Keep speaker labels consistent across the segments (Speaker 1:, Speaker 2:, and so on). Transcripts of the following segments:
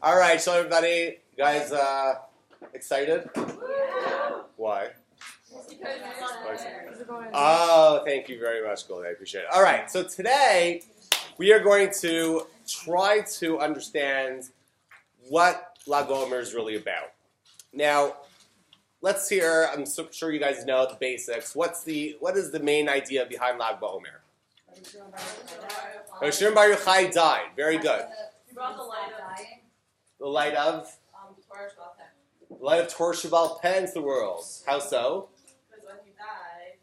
Speaker 1: All right, so everybody, you guys excited? Why? Oh, thank you very much, Goldie. I appreciate it. All right, so today we are going to try to understand what Lag Omer is really about. Now, let's hear. I'm sure you guys know the basics. What is the main idea behind Lag Omer? Hashem Bar Yochai died. Very good.
Speaker 2: He brought the light
Speaker 1: of Torah Shabbat Peh into the world. How so?
Speaker 2: Because when he died,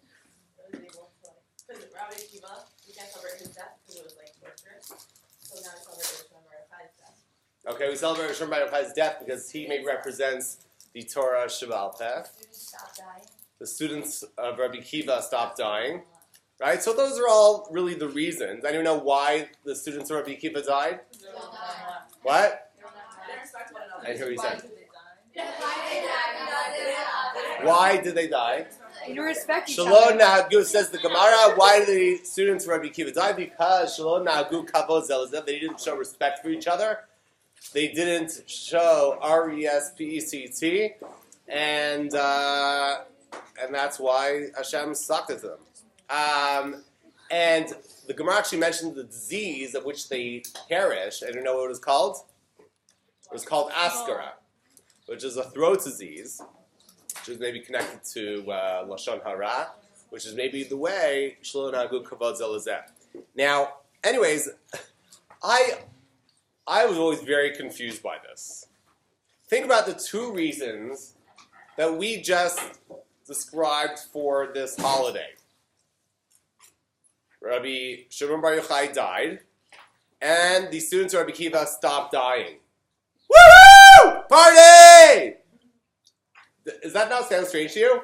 Speaker 2: it was able to, because Rabbi Akiva, we can't celebrate his death because it was like torture. So now we celebrate Hashem Bar Yochai's death.
Speaker 1: Okay, we celebrate Hashem Bar Yochai's death because he maybe represents the Torah Shabbat Peh. The students of Rabbi Akiva stopped dying. Right? So those are all really the reasons. Anyone know why the students of Rabbi Akiva died? What? I didn't hear what you said. Why did they die?
Speaker 3: You respect each
Speaker 1: Shalom
Speaker 3: other.
Speaker 1: Nahagu says the Gemara. Why did the students of Rabbi Akiva die? Because Shalom Nahagu Kavod Zelazeh. They didn't show respect for each other. They didn't show respect, and that's why Hashem sucked at them. And the Gemara actually mentioned the disease of which they perish. I don't know what it was called. It was called Askara, which is a throat disease, which is maybe connected to Lashon Hara, which is maybe the way Shalom Hagu Kavod Zelazeh. Now, anyways, I was always very confused by this. Think about the two reasons that we just described for this holiday. Rabbi Shimon Bar Yochai died, and the students of Rabbi Akiva stopped dying. Woohoo! Party! Does that not sound strange to you?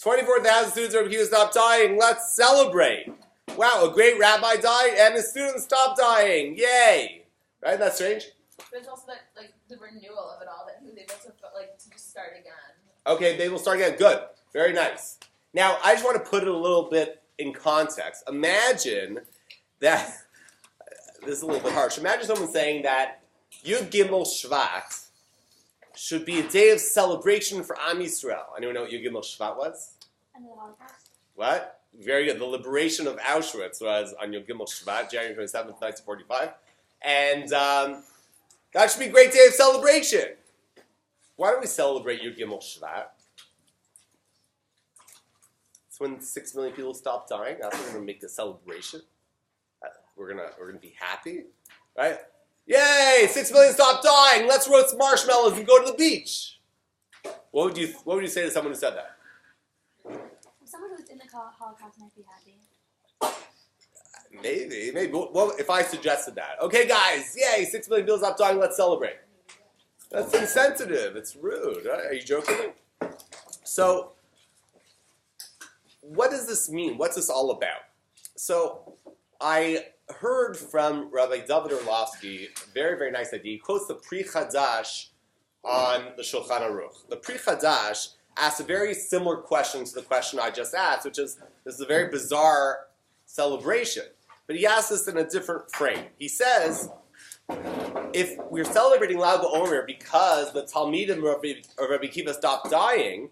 Speaker 1: 24,000 students of Rabbi Akiva stopped dying. Let's celebrate. Wow, a great rabbi died, and his students stopped dying. Yay! Right? That's strange?
Speaker 2: But it's also that, like, the renewal of it all, that he was able to just start again.
Speaker 1: Okay, they will start again. Good. Very nice. Now, I just want to put it a little bit in context. Imagine that, this is a little bit harsh, imagine someone saying that Yud Gimel Shvat should be a day of celebration for Am Yisrael. Anyone know what Yud Gimel Shvat was? What? Very good. The liberation of Auschwitz was on Yud Gimel Shvat, January 27th, 1945. And that should be a great day of celebration. Why don't we celebrate Yud Gimel Shvat? It's when 6 million people stop dying. That's when we're going to make a celebration. We're gonna be happy, right? Yay! 6 million stop dying. Let's roast marshmallows and go to the beach. What would you say to someone who said that?
Speaker 3: Someone who's in the Holocaust might be happy.
Speaker 1: Maybe. Well, if I suggested that, okay, guys, yay! 6 million people stop dying. Let's celebrate. That's insensitive. It's rude. Right? Are you joking me? So, what does this mean? What's this all about? So, I heard from Rabbi David Orlovsky a very, very nice idea. He quotes the Pri Chadash on the Shulchan Aruch. The Pri Chadash asks a very similar question to the question I just asked, which is, this is a very bizarre celebration. But he asks this in a different frame. He says, if we're celebrating Lag Omer because the Talmidim of Rabbi Akiva stopped dying,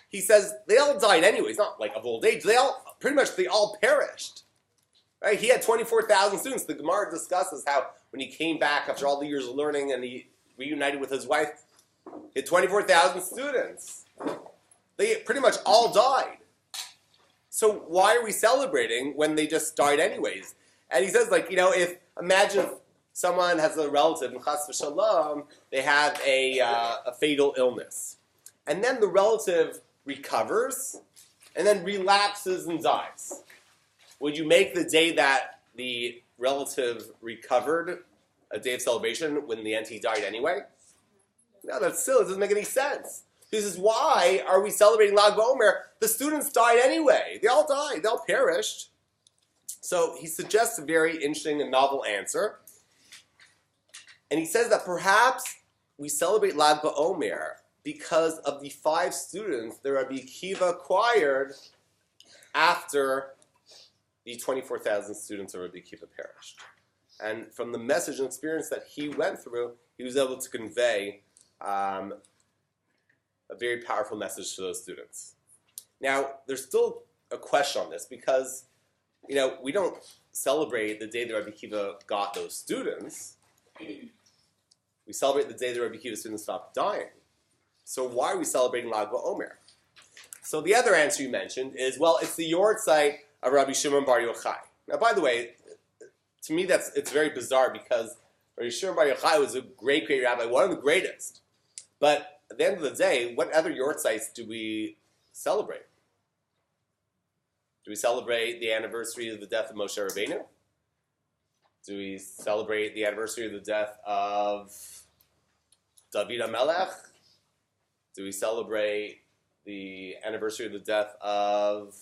Speaker 1: he says they all died anyways, not like of old age. They all perished. Right? He had 24,000 students. The Gemara discusses how when he came back after all the years of learning and he reunited with his wife, he had 24,000 students. They pretty much all died. So why are we celebrating when they just died anyways? And he says, imagine if someone has a relative, and chas v'shalom, they have a fatal illness. And then the relative recovers, and then relapses and dies. Would you make the day that the relative recovered a day of celebration when in the end he died anyway? No, that's silly. It doesn't make any sense. This is why are we celebrating Lag Omer? The students died anyway. They all died. They all perished. So he suggests a very interesting and novel answer. And he says that perhaps we celebrate Lag Omer because of the 5 students that Rabbi Akiva acquired after the 24,000 students of Rabbi Akiva perished. And from the message and experience that he went through, he was able to convey a very powerful message to those students. Now, there's still a question on this because, we don't celebrate the day that Rabbi Akiva got those students. We celebrate the day that Rabbi Akiva's students stopped dying. So why are we celebrating Lag BaOmer? So the other answer you mentioned is, well, it's the yortzeit of Rabbi Shimon Bar Yochai. Now, by the way, to me it's very bizarre because Rabbi Shimon Bar Yochai was a great, great rabbi, one of the greatest. But at the end of the day, what other yortzeits do we celebrate? Do we celebrate the anniversary of the death of Moshe Rabbeinu? Do we celebrate the anniversary of the death of David HaMelech? Do we celebrate the anniversary of the death of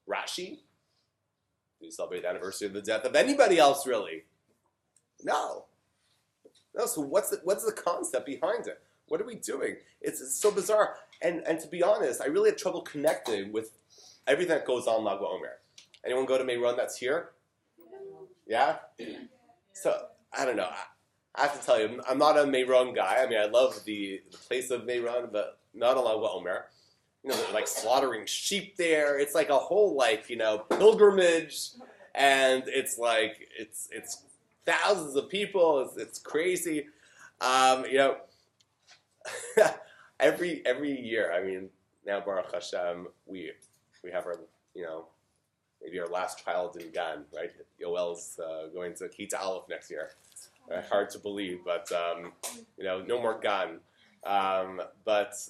Speaker 1: Rashi? Do we celebrate the anniversary of the death of anybody else, really? No. So what's the concept behind it? What are we doing? It's so bizarre. And to be honest, I really have trouble connecting with everything that goes on in Lag BaOmer. Anyone go to Meron that's here? Yeah? So, I don't know. I have to tell you, I'm not a Meron guy. I mean, I love the place of Meron, but not a Lag BaOmer. They're like slaughtering sheep there. It's like a whole pilgrimage, and it's like it's thousands of people. It's crazy. Every year. I mean, now Baruch Hashem, we have our maybe our last child in Gan, right? Yoel's going to Kita Aleph next year. Hard to believe, but no more Gan. But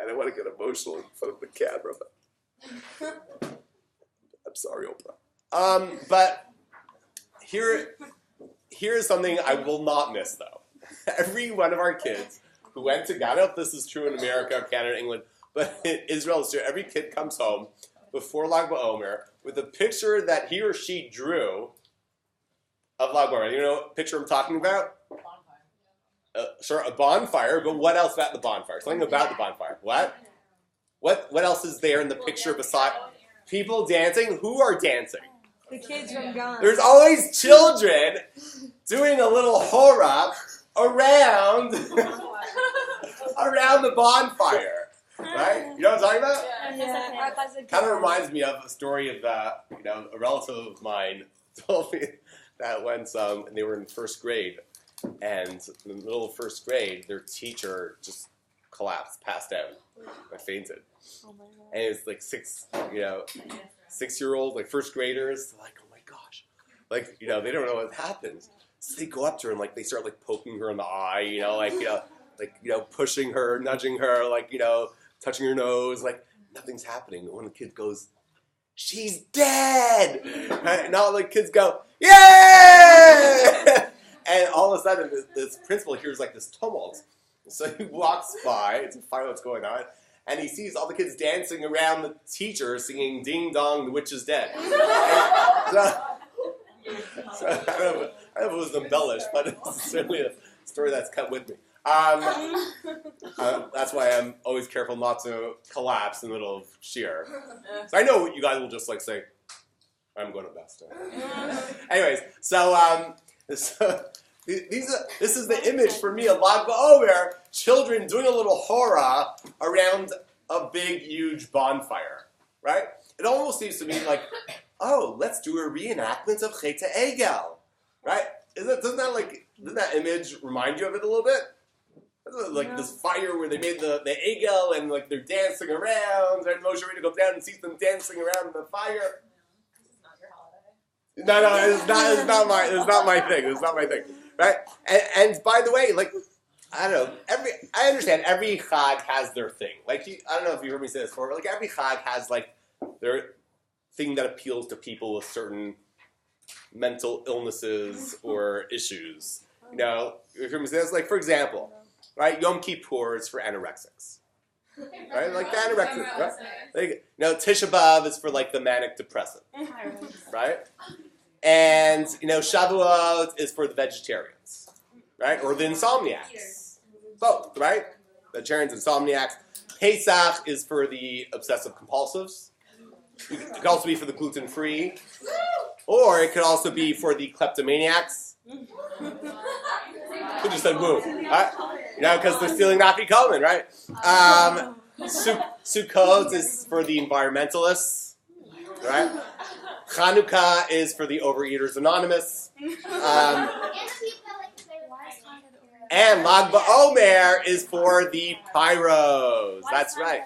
Speaker 1: I don't want to get emotional in front of the camera, but I'm sorry, Oprah. But here's something I will not miss, though. Every one of our kids who went to Ghana, if this is true in America, Canada, England, but in Israel it's true, every kid comes home before Lag BaOmer with a picture that he or she drew of Lag BaOmer. You know what picture I'm talking about? Sure, a bonfire, but what else about the bonfire? Something about the bonfire. What else is there in the picture beside? People dancing? Who are dancing?
Speaker 4: The kids from Ghana.
Speaker 1: There's always children doing a little hora around the bonfire, right? You know what I'm talking about?
Speaker 4: Yeah.
Speaker 1: Kind of reminds me of a story of a relative of mine told me that once they were in first grade, and in the middle of first grade, their teacher just collapsed, passed out, and fainted.
Speaker 3: Oh my God.
Speaker 1: And it's like 6-year-old, first graders, like, oh my gosh, they don't know what happened. So they go up to her and they start poking her in the eye, pushing her, nudging her, touching her nose, nothing's happening. And one of the kids goes, "She's dead!" Right? And all the kids go, "Yay!" And all of a sudden, this principal hears this tumult. So he walks by to find out what's going on, and he sees all the kids dancing around the teacher singing "Ding Dong, the Witch is Dead." So I don't know if it was embellished, but it's certainly a story that's cut with me. That's why I'm always careful not to collapse in the middle of shir. So I know you guys will just say, "I'm going to best." Anyways, this is the image for me of Lag BaOmer, children doing a little hora around a big, huge bonfire, right? It almost seems to me oh, let's do a reenactment of Chet Egel, right? Doesn't that image remind you of it a little bit? This fire where they made the Egel and they're dancing around, and Moshe Rabbeinu goes down and sees them dancing around the fire.
Speaker 2: This is not your holiday.
Speaker 1: No, it's not my thing. It's not my thing, right? And by the way, I don't know. I understand every Chag has their thing. I don't know if you heard me say this before, but every Chag has their thing that appeals to people with certain mental illnesses or issues. You heard me say this. For example, right? Yom Kippur is for anorexics, right? The anorexics, right? Tisha B'Av is for the manic depressive, right? And Shavuot is for the vegetarians, right? Or the insomniacs, both, right? Vegetarians, insomniacs. Pesach is for the obsessive compulsives, It could also be for the gluten-free, or it could also be for the kleptomaniacs. Who just said woo? Right? You know, because they're stealing Afikoman, right? Sukkot is for the environmentalists, right? Chanukah is for the Overeaters Anonymous. And Lag BaOmer is for the pyros. That's right.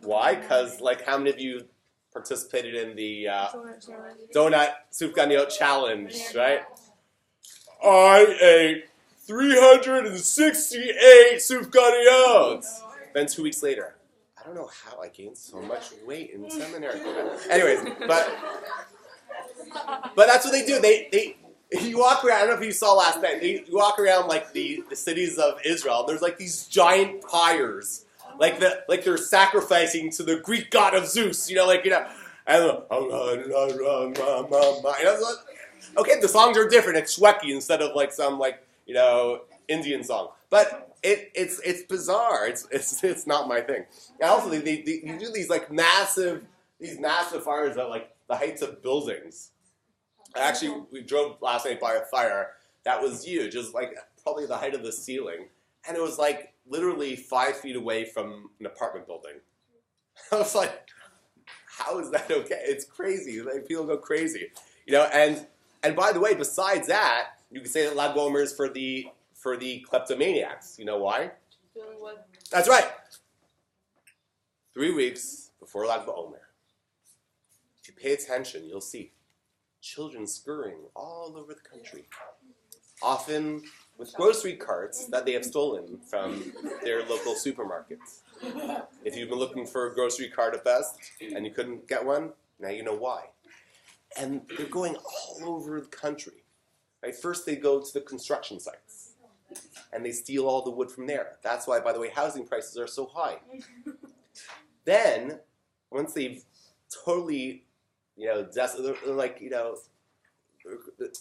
Speaker 1: Why? Because, like, how many of you participated in the donut Sufganiyot challenge, right? I ate 368 Sufganiyot. Then 2 weeks later, I don't know how I gained so much weight in seminary. Anyways, but that's what they do. They you walk around. I don't know if you saw last night. You walk around like the cities of Israel. There's like these giant pyres, like they're sacrificing to the Greek god of Zeus. You know, like and okay, the songs are different. It's Shweki instead of like some Indian song, but it's bizarre. It's not my thing. And also they do these massive fires at like the heights of buildings. Actually, we drove last night by a fire that was huge. It was like probably the height of the ceiling, and it was like literally 5 feet away from an apartment building. I was like, how is that okay? It's crazy. Like, people go crazy, And by the way, besides that, you can say that Lag BaOmer is for the kleptomaniacs. You know why? That's right. 3 weeks before Lag BaOmer. If you pay attention, you'll see children scurrying all over the country, often with grocery carts that they have stolen from their local supermarkets. If you've been looking for a grocery cart at best and you couldn't get one, now you know why. And they're going all over the country. Right? First they go to the construction sites and they steal all the wood from there. That's why, by the way, housing prices are so high. Then, once they've totally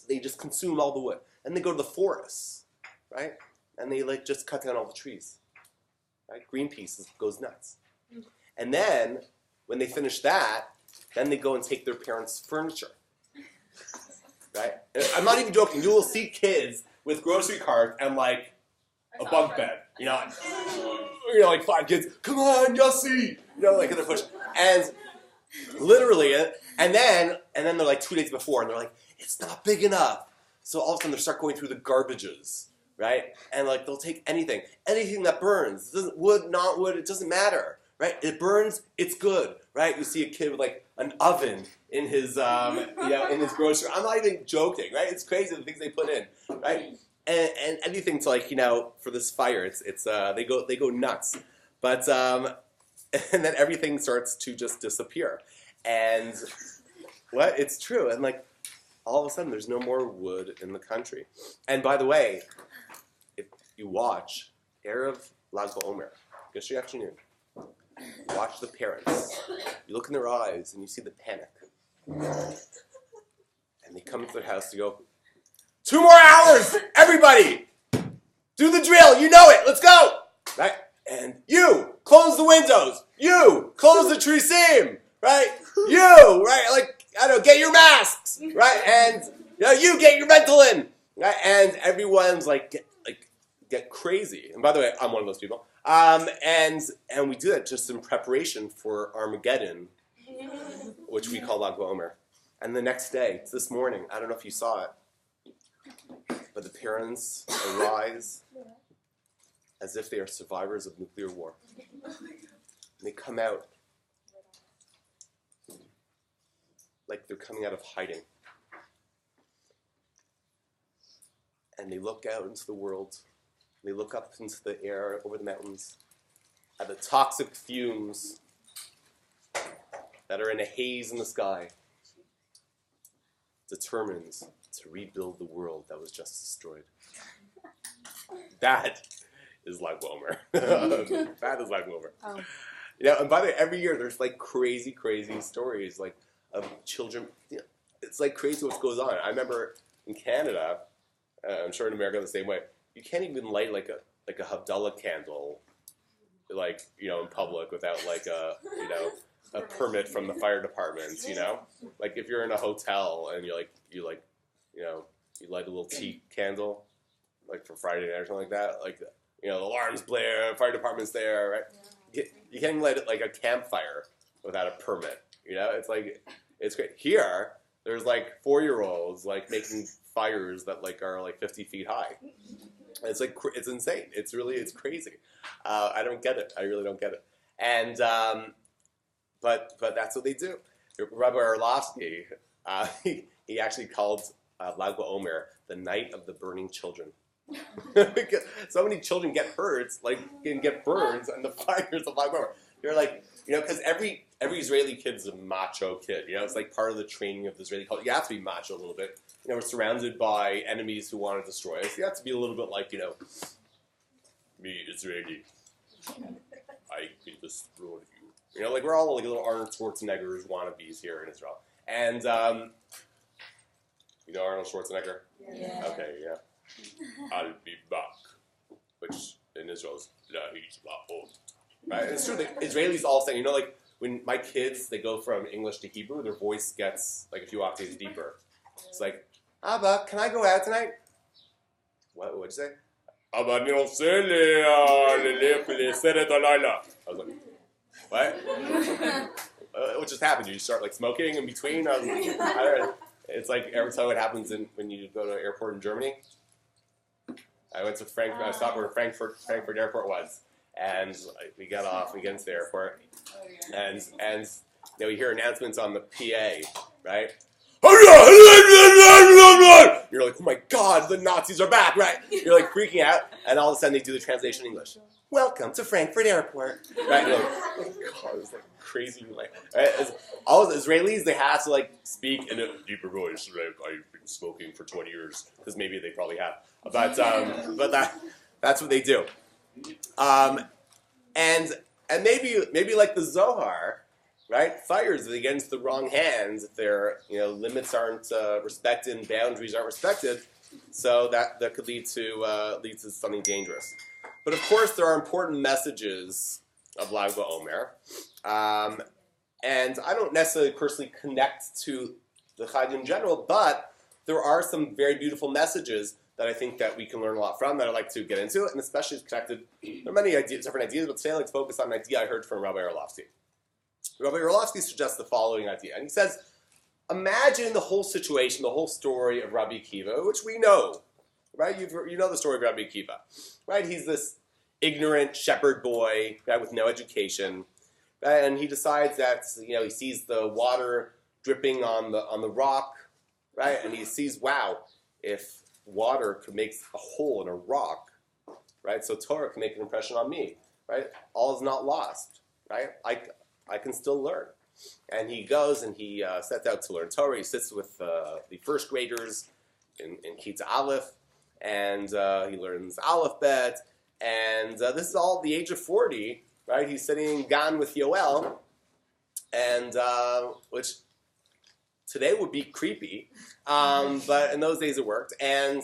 Speaker 1: they just consume all the wood. And they go to the forests, right? And they just cut down all the trees. Right? Greenpeace goes nuts. And then, when they finish that, then they go and take their parents' furniture. Right? And I'm not even joking. You will see kids with grocery carts and a bunk bed. Like 5 kids. Come on, Yossi! And they're pushing. And literally, and then they're like 2 days before, and they're like, it's not big enough. So all of a sudden they start going through the garbages, right? And they'll take anything that burns. Wood, not wood, it doesn't matter, right? It burns, it's good, right? You see a kid with an oven in his, in his grocery. I'm not even joking, right? It's crazy the things they put in, right? And anything to for this fire, it's they go nuts, but and then everything starts to just disappear. And it's true. And all of a sudden there's no more wood in the country. And by the way, if you watch Erev Lag BaOmer, yesterday afternoon, watch the parents. You look in their eyes and you see the panic. And they come into their house to go, 2 more hours, everybody! Do the drill, you know it, let's go! Right? And you, close the windows. You, close the tresim. Right? You, right? Get your masks. Right? And you get your Ventolin. Right? And everyone's get crazy. And by the way, I'm one of those people. And we do that just in preparation for Armageddon, which we call Lag BaOmer. And the next day, it's this morning, I don't know if you saw it, but the parents arise as if they are survivors of nuclear war. And they come out like they're coming out of hiding. And they look out into the world. They look up into the air over the mountains at the toxic fumes that are in a haze in the sky, determined to rebuild the world that was just destroyed. That is Lag BaOmer. That is Lag BaOmer.
Speaker 4: Oh.
Speaker 1: And by the way, every year there's crazy stories of children. It's crazy what goes on. I remember in Canada, I'm sure in America the same way. You can't even light a Havdalah candle, in public without a permit from the fire department, you know? Like if you're in a hotel and you light a little tea candle, like for Friday night or something like that, like, the alarms blare, fire department's there, right? You can't even light it like a campfire without a permit, It's like, it's great. Here, there's like 4-year-olds like making fires that like are like 50 feet high. It's like, it's insane. It's crazy. I don't get it. I really don't get it. And, but that's what they do. Rabbi Orlovsky, he actually called Lag BaOmer the night of the burning children. Because so many children get hurt, and get burns on the fires of Lag BaOmer. You're like, because every Israeli kid's a macho kid. It's like part of the training of the Israeli culture. You have to be macho a little bit. We're surrounded by enemies who want to destroy us. You have to be a little bit like, me, Israeli. I can destroy you. Like we're all like little Arnold Schwarzeneggers wannabes here in Israel. And, Arnold Schwarzenegger?
Speaker 3: Yeah.
Speaker 1: Okay, yeah. I'll be back. Which in Israel is, right? It's true, the Israelis all say, like when my kids, they go from English to Hebrew, their voice gets like a few octaves deeper. It's like, Abba, can I go out tonight? What'd you say? Abba, I was like, what? What just happened? You start like smoking in between? It's like every time it happens when you go to an airport in Germany. I went to Frankfurt. I stopped where Frankfurt Airport was, and we got off. We get into the airport, and we hear announcements on the PA, right? You're like, oh my God, the Nazis are back, right? You're like freaking out, and all of a sudden they do the translation in English. Welcome to Frankfurt Airport, right? You're like, oh God, it's like crazy, right? All the Israelis, they have to like speak in a deeper voice. Like, I've been smoking for 20 years, because maybe they probably have, but that's what they do. And maybe like the Zohar, right? Fires against the wrong hands if their limits aren't respected and boundaries aren't respected, so that could lead to something dangerous. But of course, there are important messages of Lag BaOmer, and I don't necessarily personally connect to the Chag in general, but there are some very beautiful messages that I think that we can learn a lot from that I'd like to get into, and especially connected. There are many different ideas, but today I'd like to focus on an idea I heard from Rabbi Orlovsky. Rabbi Orlovsky suggests the following idea, and he says, imagine the whole situation, the whole story of Rabbi Akiva, which we know, right? You know the story of Rabbi Akiva, right? He's this ignorant shepherd boy, right, with no education, right? And he decides that he sees the water dripping on the rock, right? And he sees, wow, if water could make a hole in a rock, right? So Torah can make an impression on me, right? All is not lost, right? I can still learn. And he goes and he sets out to learn Torah. He sits with the first graders in Kita Aleph, and he learns Aleph Bet. And this is all at the age of 40, right? He's sitting Gan with Yoel, and which today would be creepy, but in those days it worked. And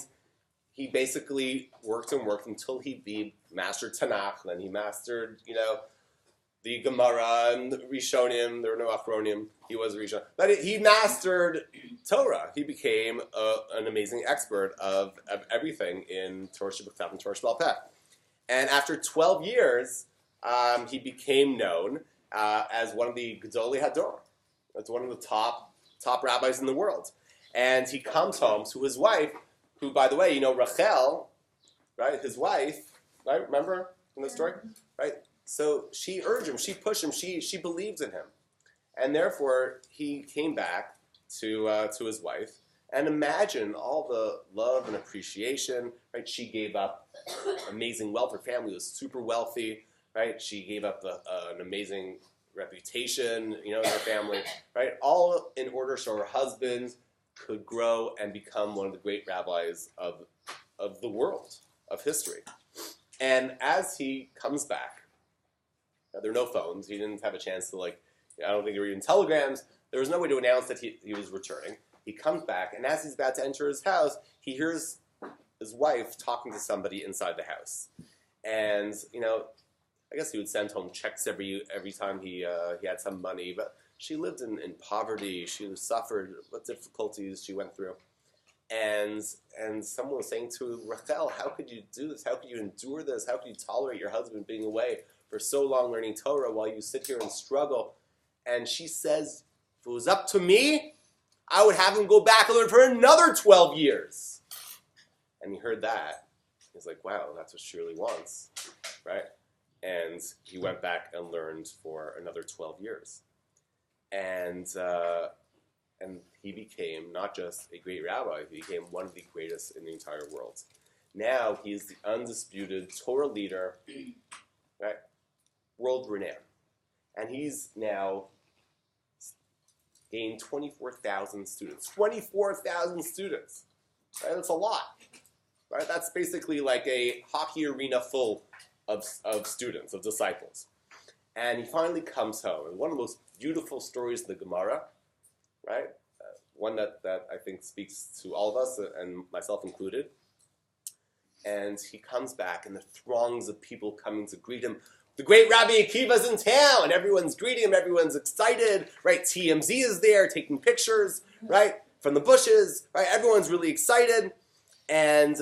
Speaker 1: he basically worked until he mastered Tanakh. Then he mastered, the Gemara and the Rishonim. There were no Achronim. He was a Rishon. But he mastered Torah. He became an amazing expert of everything in Torah Shebuktav and Torah Sheba'al Peh. And after 12 years, he became known as one of the Gedolei Hador. That's one of the top rabbis in the world. And he comes home to his wife, who, by the way, Rachel, right, his wife, right, remember in the story? Right? So she urged him, she pushed him, she believed in him. And therefore, he came back to his wife. And imagine all the love and appreciation, right? She gave up amazing wealth. Her family was super wealthy, right? She gave up an amazing reputation, in her family, right? All in order so her husband could grow and become one of the great rabbis of the world, of history. And as he comes back, there are no phones. He didn't have a chance to, I don't think there were even telegrams. There was no way to announce that he was returning. He comes back, and as he's about to enter his house, he hears his wife talking to somebody inside the house. And, I guess he would send home checks every time he had some money, but she lived in poverty. She suffered what difficulties she went through. And someone was saying to Rachel, how could you do this? How could you endure this? How could you tolerate your husband being away for so long learning Torah while you sit here and struggle? And she says, if it was up to me, I would have him go back and learn for another 12 years. And he heard that. He's like, wow, that's what she really wants, right? And he went back and learned for another 12 years. And he became not just a great rabbi, he became one of the greatest in the entire world. Now he's the undisputed Torah leader, right? World renowned. And he's now gained 24,000 students. 24,000 students, right? That's a lot, right? That's basically like a hockey arena full of students, of disciples. And he finally comes home. And one of the most beautiful stories in the Gemara, right? One that I think speaks to all of us, and myself included. And he comes back, and the throngs of people coming to greet him. The great Rabbi Akiva's in town, and everyone's greeting him, everyone's excited, right? TMZ is there taking pictures, right? From the bushes, right? Everyone's really excited. And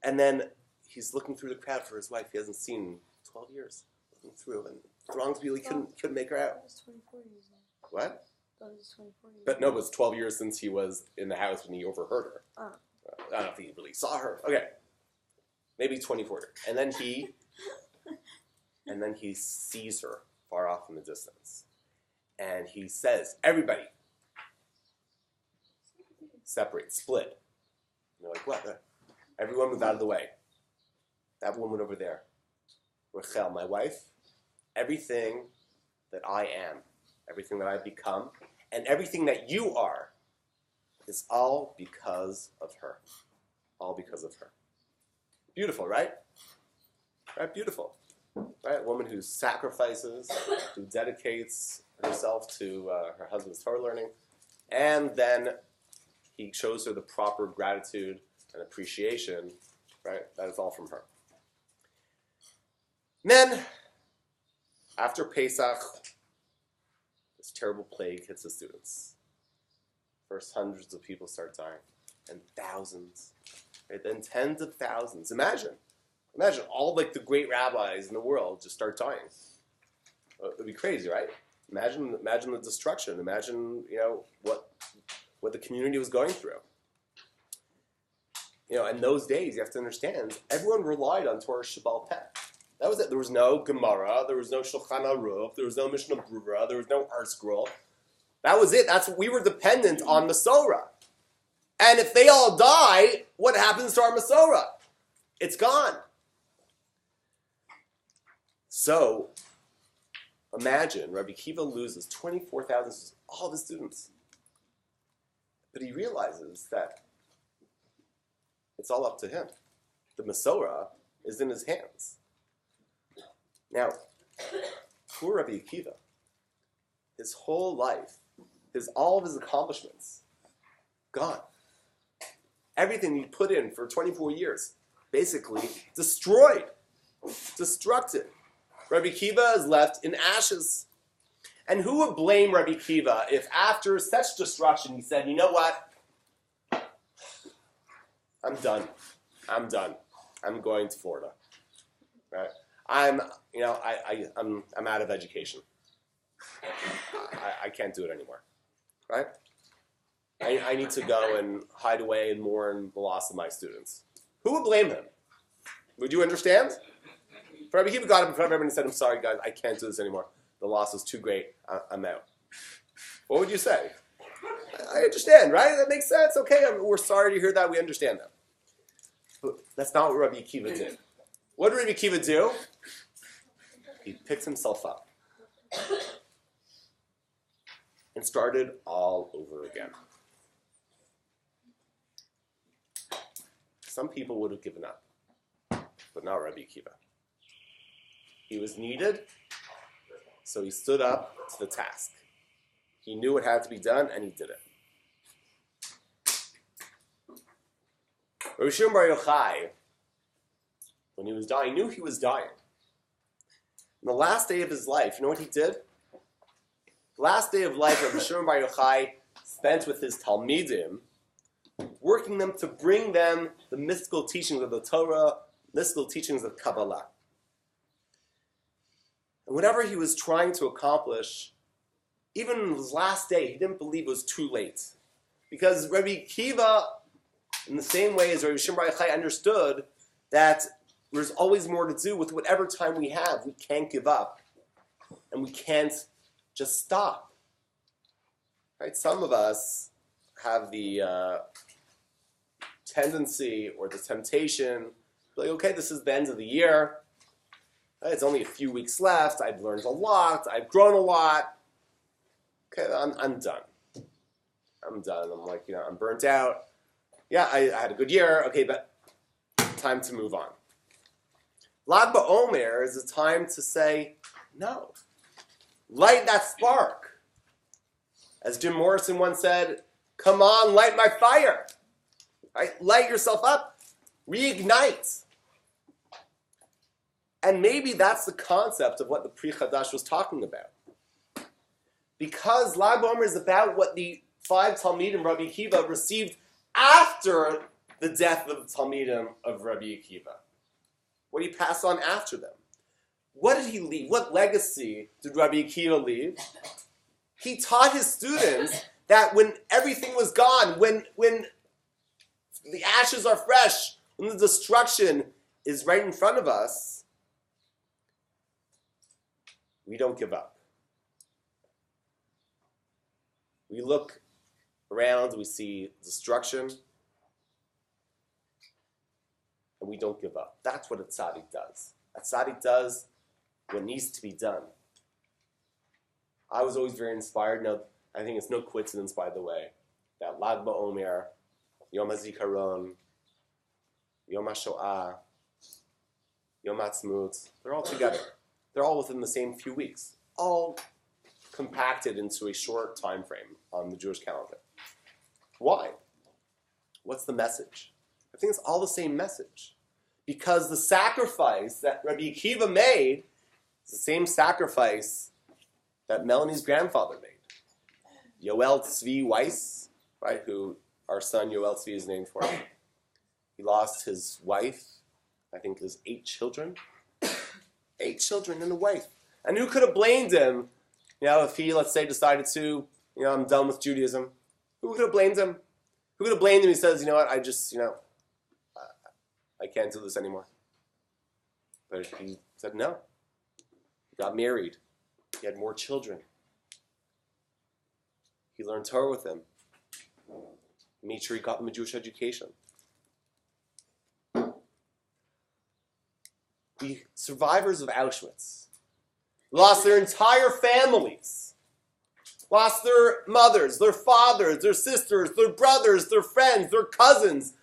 Speaker 1: then he's looking through the crowd for his wife he hasn't seen in 12 years. Looking through, and throngs of people he couldn't make her out.
Speaker 4: That was 24 years now.
Speaker 1: What?
Speaker 4: That was 24 years.
Speaker 1: But no, it was 12 years since he was in the house when he overheard her.
Speaker 4: Oh.
Speaker 1: I don't know if he really saw her. Okay. Maybe 24 years. And then he sees her far off in the distance. And he says, everybody, separate, split. And they're like, what? Everyone move out of the way. That woman over there, Rachel, my wife, everything that I am, everything that I've become, and everything that you are, is all because of her. All because of her. Beautiful, right? Right, beautiful. Right, a woman who sacrifices, who dedicates herself to her husband's Torah learning, and then he shows her the proper gratitude and appreciation, right? That is all from her. And then, after Pesach, this terrible plague hits the students. First, hundreds of people start dying, and thousands, right? Then tens of thousands. Imagine all like the great rabbis in the world just start dying. It'd be crazy, right? Imagine the destruction. Imagine, what the community was going through. In those days, you have to understand, everyone relied on Torah Shabbal Peh. That was it. There was no Gemara, there was no Shulchan Aruch, there was no Mishnah Brura, there was no Art Scroll. That was it. That's what we were dependent on Masorah. And if they all die, what happens to our Masorah? It's gone. So, imagine Rabbi Akiva loses 24,000, all of his students. But he realizes that it's all up to him. The Masorah is in his hands. Now, poor Rabbi Akiva, his whole life, all of his accomplishments, gone. Everything he put in for 24 years, basically destroyed, destructed. Rabbi Akiva is left in ashes. And who would blame Rabbi Akiva if after such destruction he said, you know what? I'm done. I'm going to Florida. Right? I'm out of education. I can't do it anymore. Right? I need to go and hide away and mourn the loss of my students. Who would blame him? Would you understand? If Rabbi Akiva got up in front of everyone and said, I'm sorry guys, I can't do this anymore. The loss is too great. I'm out. What would you say? I understand, right? That makes sense. Okay, we're sorry to hear that. We understand that. But that's not what Rabbi Akiva did. What did Rabbi Akiva do? He picked himself up and started all over again. Some people would have given up, but not Rabbi Akiva. He was needed, so he stood up to the task. He knew what had to be done, and he did it. Rabbi Shimon Bar Yochai, when he was dying, knew he was dying. the last day of his life, you know what he did? The last day of life, Rabbi Shimon Bar Yochai spent with his Talmidim, working them to bring them the mystical teachings of the Torah, mystical teachings of Kabbalah. And whatever he was trying to accomplish, even in his last day, he didn't believe it was too late. Because Rabbi Akiva, in the same way as Rabbi Shimon Bar Yochai, understood that there's always more to do with whatever time we have. We can't give up. And we can't just stop. Right? Some of us have the tendency or the temptation, like, okay, this is the end of the year. It's only a few weeks left. I've learned a lot. I've grown a lot. Okay, I'm done. I'm done. I'm like, I'm burnt out. Yeah, I had a good year. Okay, but time to move on. Lag BaOmer is a time to say, no. Light that spark. As Jim Morrison once said, come on, light my fire. Right? Light yourself up. Reignite. And maybe that's the concept of what the Pri Chadash was talking about. Because Lag BaOmer is about what the 5 Talmidim Rabbi Akiva received after the death of the Talmidim of Rabbi Akiva. What did he pass on after them? What did he leave? What legacy did Rabbi Akiva leave? He taught his students that when everything was gone, when the ashes are fresh, when the destruction is right in front of us, we don't give up. We look around, we see destruction, and we don't give up. That's what a tzaddik does. A tzaddik does what needs to be done. I was always very inspired. Now, I think it's no coincidence, by the way, that Lag BaOmer, Yom HaZikaron, Yom HaShoah, Yom HaTzmut, they're all together. They're all within the same few weeks. All compacted into a short time frame on the Jewish calendar. Why? What's the message? I think it's all the same message. Because the sacrifice that Rabbi Akiva made is the same sacrifice that Melanie's grandfather made. Yoel Tzvi Weiss, right, who our son Yoel Tzvi is named for. He lost his wife, I think there's 8 children. 8 children and a wife. And who could have blamed him, if he, let's say, decided to, I'm done with Judaism. Who could have blamed him? Who could have blamed him? He says, what, I just, I can't do this anymore. But he said no. He got married. He had more children. He learned Torah with them. He made sure he got them a Jewish education. The survivors of Auschwitz lost their entire families, lost their mothers, their fathers, their sisters, their brothers, their friends, their cousins,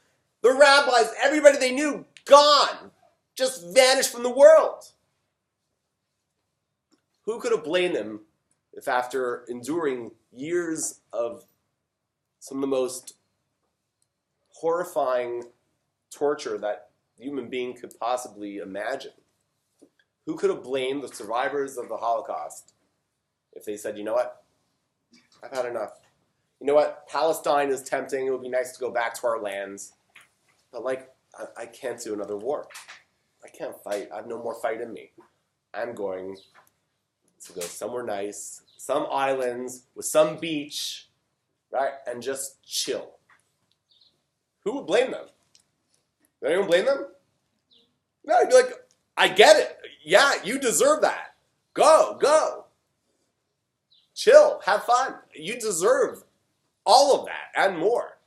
Speaker 1: their rabbis, everybody they knew, gone, just vanished from the world. Who could have blamed them if after enduring years of some of the most horrifying torture that a human being could possibly imagine, who could have blamed the survivors of the Holocaust if they said, you know what, I've had enough. You know what, Palestine is tempting, it would be nice to go back to our lands, but I can't do another war. I can't fight, I have no more fight in me. I'm going to go somewhere nice, some islands with some beach, right, and just chill. Who would blame them? Would anyone blame them? No, you'd be like, I get it. Yeah, you deserve that. Go. Chill, have fun. You deserve all of that and more.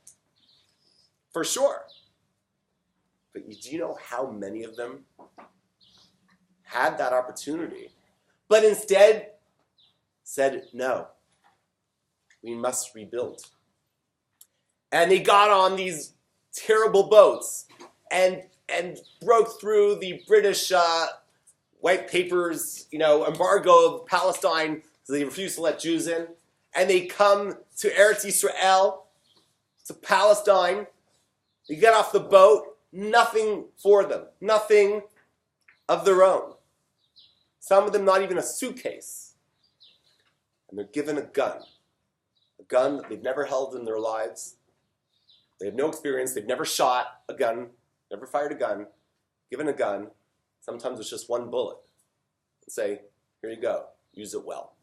Speaker 1: For sure. But do you know how many of them had that opportunity, but instead said, no, we must rebuild. And they got on these terrible boats and broke through the British white papers, embargo of Palestine, so they refused to let Jews in. And they come to Eretz Yisrael, to Palestine. They get off the boat, nothing for them, nothing of their own. Some of them not even a suitcase. And they're given a gun that they've never held in their lives. They have no experience. They've never shot a gun, never fired a gun, given a gun. Sometimes it's just one bullet. And say, here you go, use it well.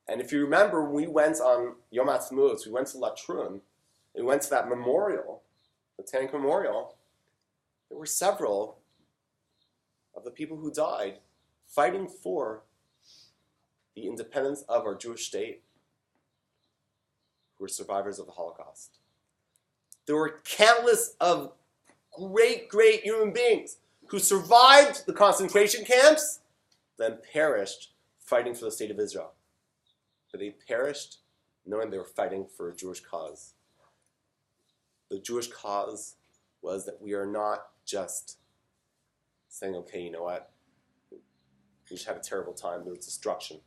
Speaker 1: And if you remember, when we went on Yom Ha'atzmaut, we went to Latrun, we went to that memorial, the tank memorial, there were several of the people who died fighting for the independence of our Jewish state, who were survivors of the Holocaust. There were countless of great, great human beings who survived the concentration camps, then perished fighting for the state of Israel. But they perished knowing they were fighting for a Jewish cause. The Jewish cause was that we are not just saying, okay, you know what? We just had a terrible time. There was destruction.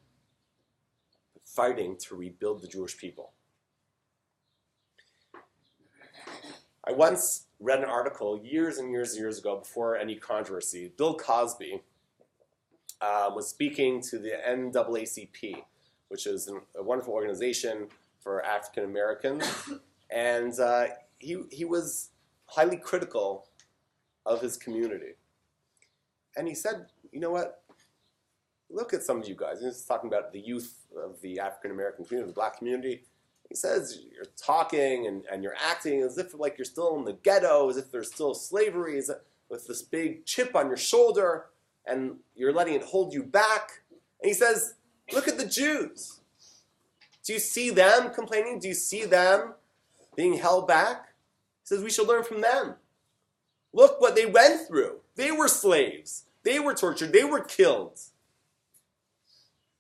Speaker 1: But fighting to rebuild the Jewish people. I once read an article years and years and years ago, before any controversy. Bill Cosby was speaking to the NAACP, which is a wonderful organization for African Americans, and he was highly critical of his community. And he said, you know what? Look at some of you guys. He was talking about the youth of the African American community, the black community. He says you're talking and you're acting as if like you're still in the ghetto, as if there's still slavery, with this big chip on your shoulder, and you're letting it hold you back. And he says, look at the Jews. Do you see them complaining? Do you see them being held back? He says we should learn from them. Look what they went through. They were slaves. They were tortured. They were killed.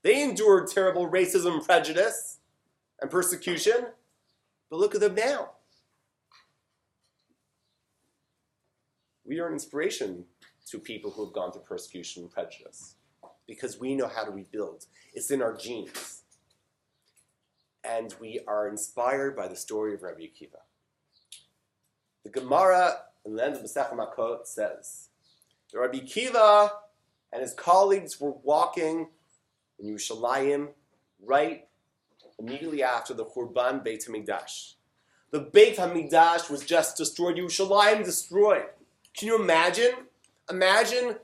Speaker 1: They endured terrible racism, prejudice, and persecution. But look at them now. We are an inspiration to people who have gone through persecution and prejudice because we know how to rebuild. It's in our genes. And we are inspired by the story of Rabbi Akiva. The Gemara in the end of Masechet Makot says that Rabbi Akiva and his colleagues were walking in Yerushalayim right immediately after the Churban Beit HaMikdash. The Beit HaMikdash was just destroyed. Yerushalayim destroyed. Can you imagine? Imagine,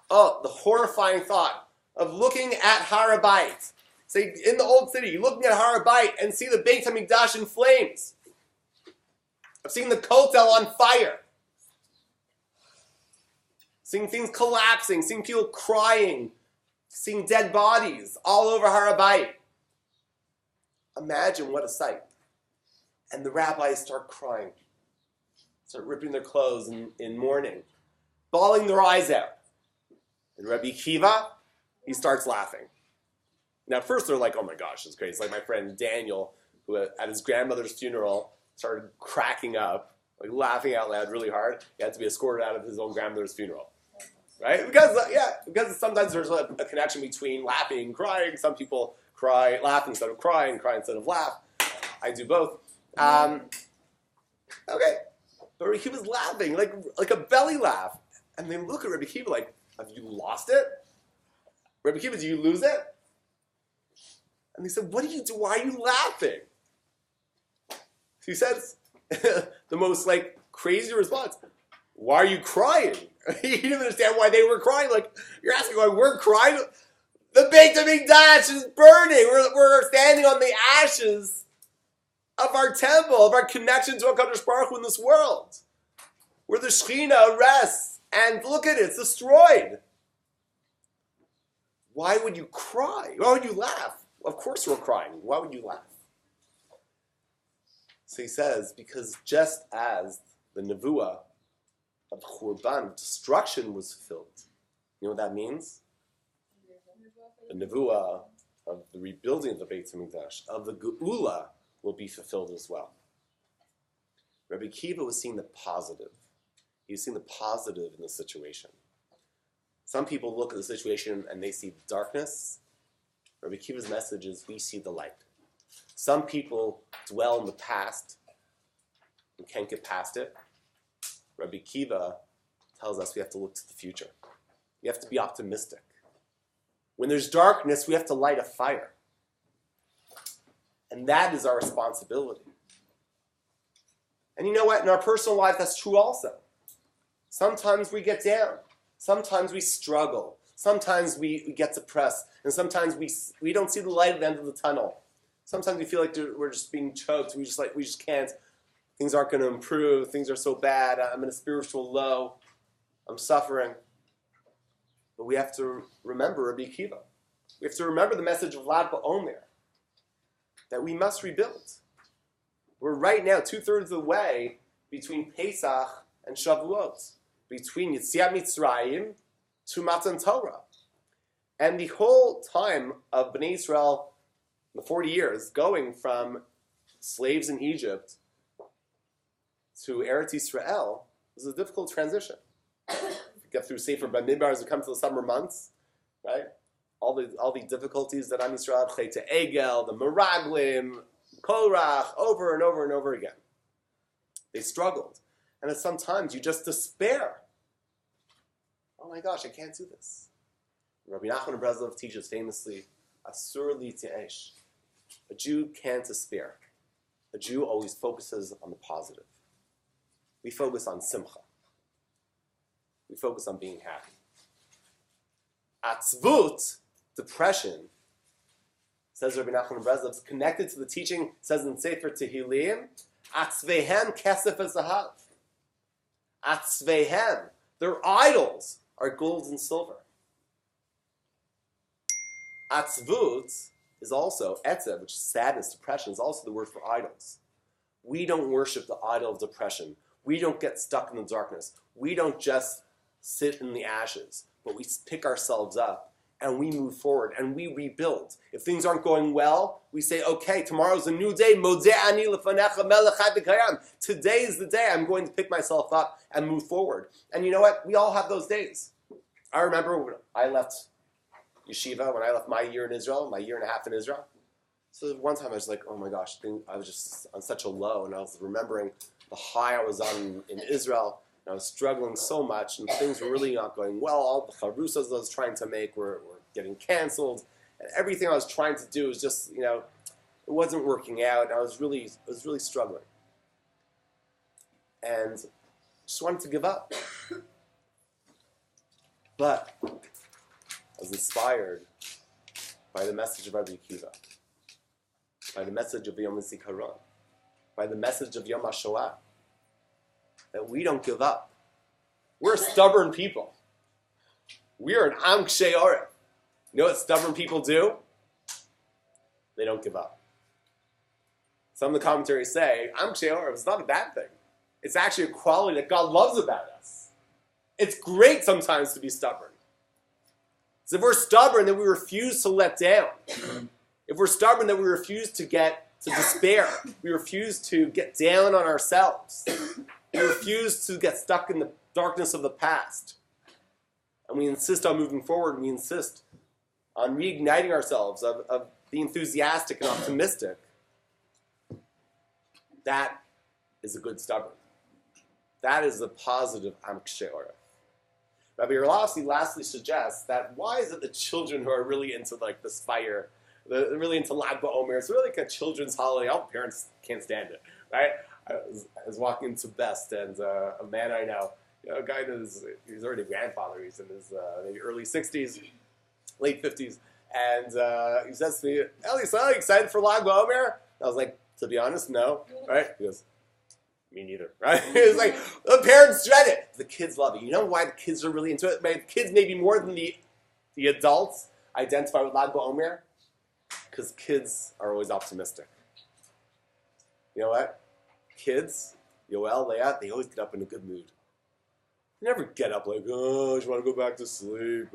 Speaker 1: the horrifying thought of looking at Har HaBayit. Say, in the old city, you're looking at Har HaBayit and see the Beit HaMikdash in flames. I've seen the Kotel on fire. Seeing things collapsing, seeing people crying, seeing dead bodies all over Har HaBayit. Imagine what a sight. And the rabbis start crying, start ripping their clothes in mourning, bawling their eyes out. And Rabbi Akiva, he starts laughing. Now, at first they're like, oh my gosh, it's crazy. It's like my friend Daniel, who at his grandmother's funeral started cracking up, like laughing out loud really hard. He had to be escorted out of his own grandmother's funeral. Right? Because sometimes there's a connection between laughing and crying. Some people laugh instead of cry instead of laugh. I do both. Okay. But Rabbi Akiva was laughing, like a belly laugh. And they look at Rabbi Akiva like, have you lost it? Rabbi Akiva, do you lose it? And they said, what do you do? Why are you laughing? He says, the most crazy response, why are you crying? He didn't understand why they were crying. Like, you're asking why we're crying? The Beit HaMikdash is burning. We're standing on the ashes of our temple, of our connection to HaKadosh Baruch Hu in this world, where the Shekhinah rests. And look at it, it's destroyed. Why would you cry? Why would you laugh? Of course we're crying. Why would you laugh? So he says, because just as the Nevuah of Churban, destruction, was fulfilled. You know what that means? The Nevuah of the rebuilding of the Beit HaMikdash, of the Geula, will be fulfilled as well. Rabbi Akiva was seeing the positive. He was seeing the positive in the situation. Some people look at the situation and they see darkness. Rabbi Akiva's message is, we see the light. Some people dwell in the past and can't get past it. Rabbi Akiva tells us we have to look to the future. We have to be optimistic. When there's darkness, we have to light a fire. And that is our responsibility. And you know what? In our personal life, that's true also. Sometimes we get down. Sometimes we struggle. Sometimes we get depressed. And sometimes we don't see the light at the end of the tunnel. Sometimes we feel like we're just being choked. We just can't. Things aren't going to improve. Things are so bad. I'm in a spiritual low. I'm suffering. But we have to remember Rabbi Akiva. We have to remember the message of Lag BaOmer, that we must rebuild. We're right now 2/3 of the way between Pesach and Shavuot, between Yetziat Mitzrayim to Matan Torah. And the whole time of Bnei Israel, the 40 years, going from slaves in Egypt to Eretz Yisrael, was a difficult transition. Get through Sefer Bamidbar as we come to the summer months, right? All the difficulties that Am Yisrael had, to Egel, the Meraglim, Korach, over and over and over again. They struggled. And sometimes you just despair. Oh my gosh, I can't do this. Rabbi Nachman of Breslov teaches famously, Asur li te'esh. A Jew can't despair. A Jew always focuses on the positive. We focus on simcha. We focus on being happy. Atzvut, depression, says Rabbi Nachman of Breslov, is connected to the teaching, says in Sefer Tehillim, Atzvehem kesef v'zahav. Atzvehem, their idols are gold and silver. Atzvut is also, etzev, which is sadness, depression, is also the word for idols. We don't worship the idol of depression. We don't get stuck in the darkness. We don't just sit in the ashes, but we pick ourselves up and we move forward and we rebuild. If things aren't going well, we say, okay, tomorrow's a new day. Today is the day I'm going to pick myself up and move forward. And you know what? We all have those days. I remember when I left yeshiva, when I left my year in Israel, my year and a half in Israel. So one time I was like, oh my gosh, I was just on such a low, and I was remembering the high I was on in Israel. I was struggling so much, and things were really not going well. All the charusas I was trying to make were getting canceled, and everything I was trying to do was just, it wasn't working out. I was really struggling, and just wanted to give up. But I was inspired by the message of Rabbi Akiva, by the message of Yom HaZikaron, by the message of Yom HaShoah, that we don't give up. We're stubborn people. We are an Am Kshei Oref. You know what stubborn people do? They don't give up. Some of the commentaries say, Am Kshei Oref is not a bad thing. It's actually a quality that God loves about us. It's great sometimes to be stubborn. So if we're stubborn, then we refuse to let down. If we're stubborn, then we refuse to despair. We refuse to get down on ourselves. We refuse to get stuck in the darkness of the past. And we insist on moving forward. We insist on reigniting ourselves, of being enthusiastic and optimistic. That is a good stubborn. That is the positive Am Kshei Oref. Rabbi Yerlavsky lastly suggests that why is it the children who are really into this fire, they're really into Lag BaOmer, it's really like a children's holiday. All parents can't stand it, right? I was walking into Best, and a man I know, a guy he's already a grandfather, he's in his maybe early 60s, late 50s, and he says to me, Elie, so are you excited for Lag BaOmer? I was like, to be honest, no, right? He goes, me neither, right? It's like, the parents dread it. The kids love it. You know why the kids are really into it? The kids, maybe more than the adults, identify with Lag BaOmer, because kids are always optimistic. You know what? Kids, Yoel, Leah, they always get up in a good mood. They never get up like, oh, I just want to go back to sleep.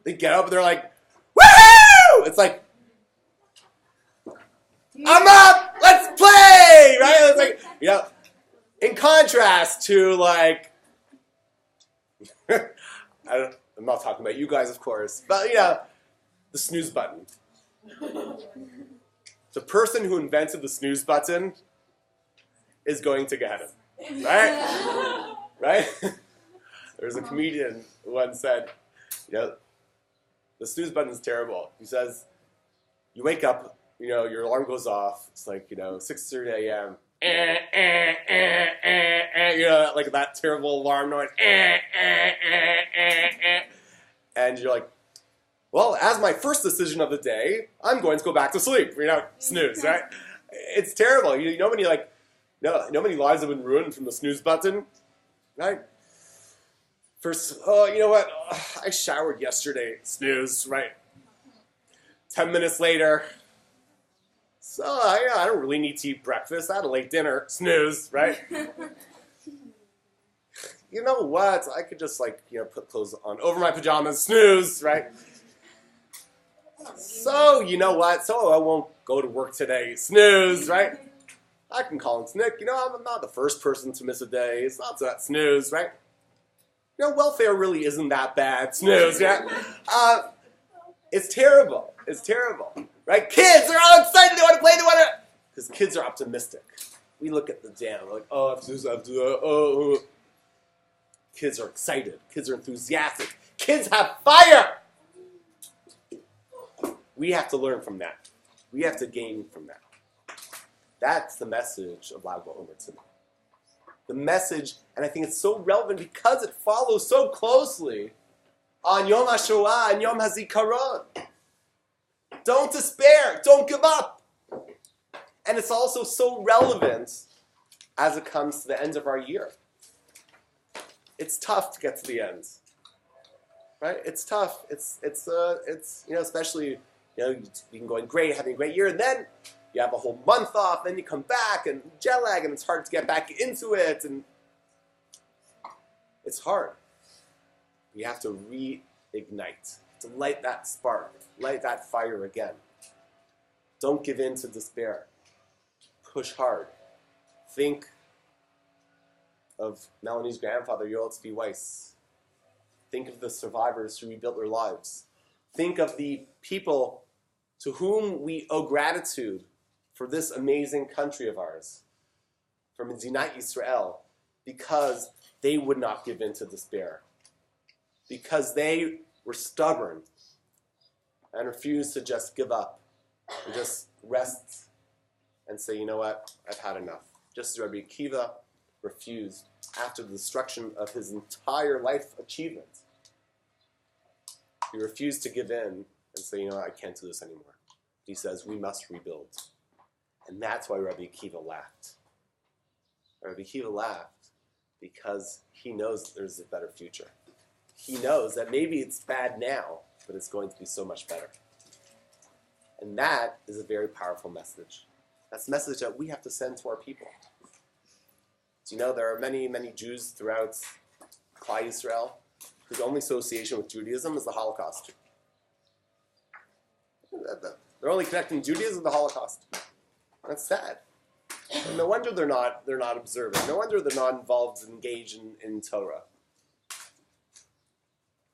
Speaker 1: They get up and they're like, woohoo! It's like, I'm up! Let's play! Right? It's like, in contrast to I'm not talking about you guys, of course, but the snooze button. The person who invented the snooze button is going to get him. Right? Right? There's a comedian who once said, The snooze button is terrible. He says, you wake up, your alarm goes off. It's like, 6:30 a.m. Like that terrible alarm noise. And you're like, well, as my first decision of the day, I'm going to go back to sleep. Snooze, right? It's terrible. You know how many lives have been ruined from the snooze button, right? First, you know what? I showered yesterday. Snooze, right? 10 minutes later. So, I don't really need to eat breakfast. I had a late dinner. Snooze, right? You know what? I could just, put clothes on over my pajamas. Snooze, right? So, you know what? So, I won't go to work today. Snooze, right? I can call in sick. I'm not the first person to miss a day. It's not that. Snooze, right? Welfare really isn't that bad. Snooze, yeah? It's terrible. It's terrible. Right? Kids, they're all excited. They want to play. Because kids are optimistic. We look at the dam. We're like, oh, I have to do this, I have to do that. Oh. Kids are excited. Kids are enthusiastic. Kids have fire. We have to learn from that. We have to gain from that. That's the message of Lag BaOmer today. The message, and I think it's so relevant because it follows so closely on Yom HaShoah and Yom HaZikaron. Don't despair. Don't give up. And it's also so relevant as it comes to the end of our year. It's tough to get to the end, right? It's tough. It's especially you've been going great, having a great year, and then you have a whole month off, then you come back and jet lag, and it's hard to get back into it, and it's hard. You have to reignite, to light that spark, light that fire again. Don't give in to despair. Push hard. Think of Melanie's grandfather, Yoel Tzvi Weiss. Think of the survivors who rebuilt their lives. Think of the people to whom we owe gratitude for this amazing country of ours, for Medinat Yisrael, because they would not give in to despair, because they were stubborn and refused to just give up and just rest and say, you know what, I've had enough. Just as Rabbi Akiva refused after the destruction of his entire life achievement. He refused to give in and say, you know what, I can't do this anymore. He says, we must rebuild. And that's why Rabbi Akiva laughed. Rabbi Akiva laughed because he knows there's a better future. He knows that maybe it's bad now, but it's going to be so much better. And that is a very powerful message. That's a message that we have to send to our people. Do you know there are many, many Jews throughout Klal Yisrael whose only association with Judaism is the Holocaust. They're only connecting Judaism with the Holocaust. That's sad. And no wonder they're not observant. No wonder they're not involved, engaged in Torah.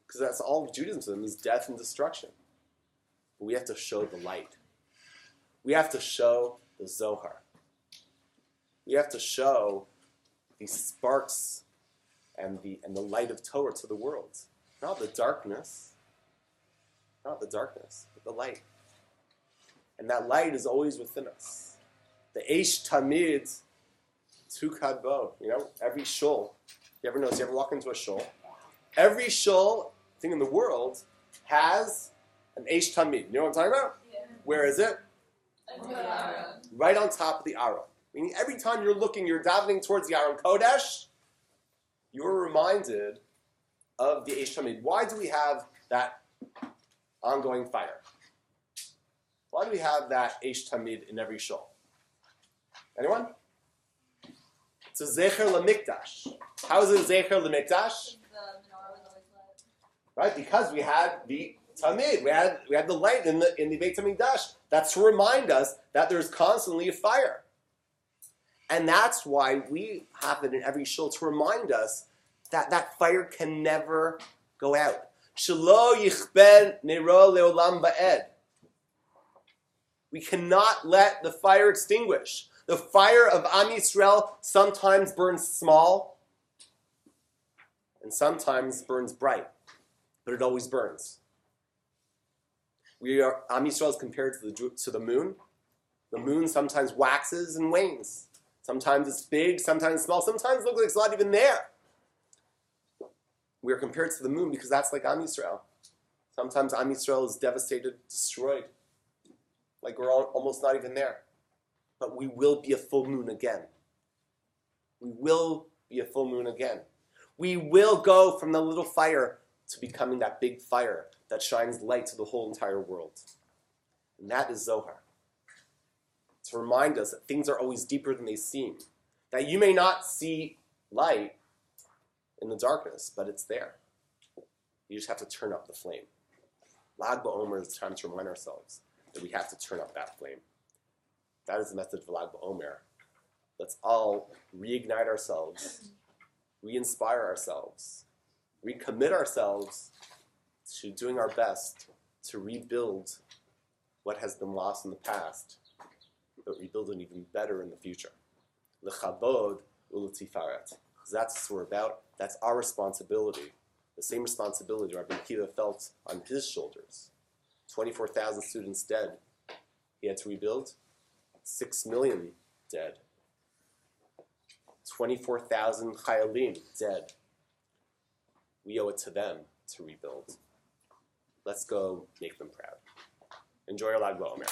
Speaker 1: Because that's all of Judaism to them is death and destruction. But we have to show the light. We have to show the Zohar. We have to show these sparks and the light of Torah to the world. Not the darkness, but the light. And that light is always within us. The Eish Tamid Tukad Bo. Every shul. You ever walk into a shul? Every shul thing in the world has an Eish Tamid. You know what I'm talking about?
Speaker 2: Yeah.
Speaker 1: Where is it? Right on top of the Aron. Meaning every time you're davening towards the Aron Kodesh, you're reminded of the Eish Tamid. Why do we have that ongoing fire? Why do we have that Eish Tamid in every shul? Anyone? It's a Zecher LaMikdash. How is it a Zecher LaMikdash?
Speaker 2: The menorah was always lit.
Speaker 1: Right, because we had the Tamid. We had the light in the Beit HaMikdash. That's to remind us that there's constantly a fire. And that's why we have it in every shul to remind us that that fire can never go out. Shelo yichben nero leolam ba'ed. We cannot let the fire extinguish. The fire of Am Yisrael sometimes burns small and sometimes burns bright. but it always burns. Am Yisrael is compared to the moon. The moon sometimes waxes and wanes. Sometimes it's big, sometimes it's small, sometimes it looks like it's not even there. We are compared to the moon because that's like Am Yisrael. Sometimes Am Yisrael is devastated, destroyed, like we're almost not even there. But we will be a full moon again. We will be a full moon again. We will go from the little fire to becoming that big fire that shines light to the whole entire world. And that is Zohar. To remind us that things are always deeper than they seem. That you may not see light in the darkness, but it's there. You just have to turn up the flame. Lag BaOmer is time to remind ourselves that we have to turn up that flame. That is the message of Lag BaOmer. Let's all reignite ourselves, re-inspire ourselves, recommit ourselves to doing our best to rebuild what has been lost in the past, but rebuild it even better in the future. L'chabod u'Tiferet. That's what we're about. That's our responsibility. The same responsibility Rabbi Akiva felt on his shoulders. 24,000 students dead. He had to rebuild. 6 million dead. 24,000 chayalim dead. We owe it to them to rebuild. Let's go make them proud. Enjoy your Lag BaOmer.